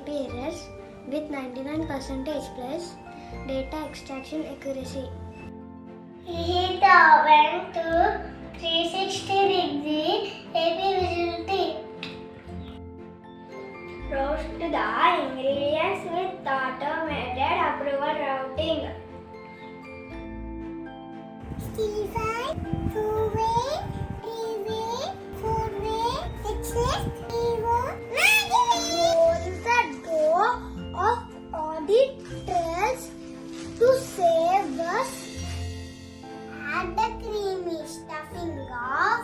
AP errors with 99% plus data extraction accuracy. Heat the oven to 360 degree AP visibility. Roast the ingredients with automated approval routing. Stir-fry, two-way, three-way, four-way, six-way, roll the dough of audit trails to save us. Add the creamy stuffing of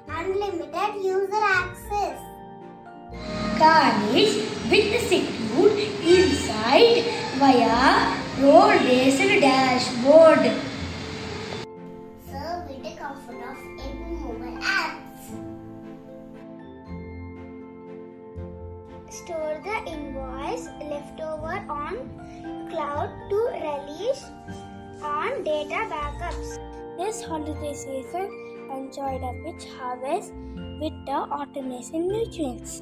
unlimited user access. Garnish with the seafood inside via roll-based dashboard. Serve with the comfort of every mobile apps. Store the invoice leftover on cloud to release on data backups. This holiday season, enjoy the rich harvest with the automation nutrients.